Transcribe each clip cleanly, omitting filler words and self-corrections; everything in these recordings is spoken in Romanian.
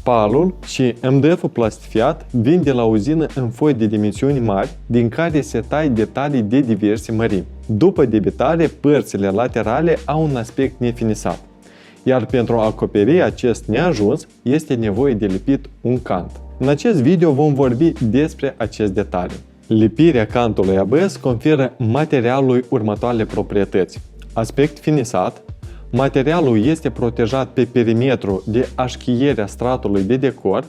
PAL-ul și MDF-ul plastifiat vin de la uzină în foi de dimensiuni mari, din care se tai detalii de diverse mărimi. După debitare, părțile laterale au un aspect nefinisat, iar pentru a acoperi acest neajuns, este nevoie de lipit un cant. În acest video vom vorbi despre acest detaliu. Lipirea cantului ABS conferă materialului următoarele proprietăți. Aspect finisat. Materialul este protejat pe perimetru de așchierea stratului de decor.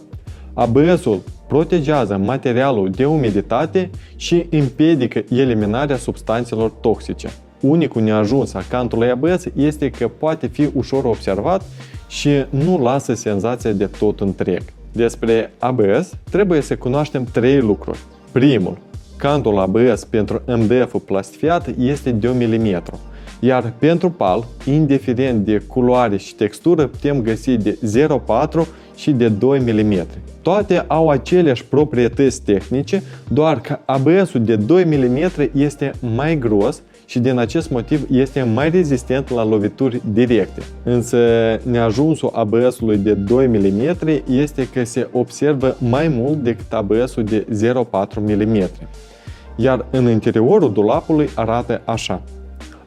ABS-ul protejează materialul de umiditate și împiedică eliminarea substanțelor toxice. Unicul neajuns a cantului ABS este că poate fi ușor observat și nu lasă senzația de tot întreg. Despre ABS trebuie să cunoaștem 3 lucruri. Primul, cantul ABS pentru MDF-ul plastifiat este de 1 mm, iar pentru PAL, indiferent de culoare și textură, putem găsi de 0,4 și de 2 mm. Toate au aceleași proprietăți tehnice, doar că ABS-ul de 2 mm este mai gros și din acest motiv este mai rezistent la lovituri directe. Însă neajunsul ABS-ului de 2 mm este că se observă mai mult decât ABS-ul de 0,4 mm. Iar în interiorul dulapului arată așa.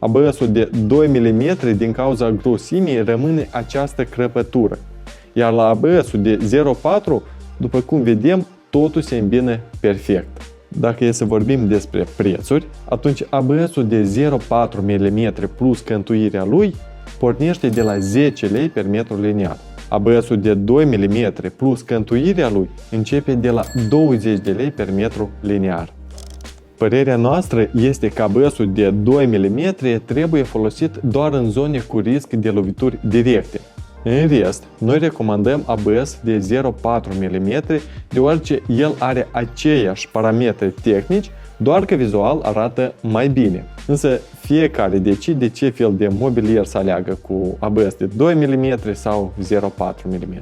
ABS-ul de 2 mm din cauza grosimii rămâne această crăpătură, iar la ABS-ul de 0,4, după cum vedem, totul se îmbină perfect. Dacă e să vorbim despre prețuri, atunci ABS-ul de 0,4 mm plus cântuirea lui pornește de la 10 lei per metru liniar. ABS-ul de 2 mm plus cântuirea lui începe de la 20 de lei per metru liniar. Părerea noastră este că ABS-ul de 2 mm trebuie folosit doar în zone cu risc de lovituri directe. În rest, noi recomandăm ABS de 0,4 mm deoarece el are aceiași parametri tehnici, doar că vizual arată mai bine. Însă fiecare decide ce fel de mobilier să aleagă, cu ABS de 2 mm sau 0,4 mm.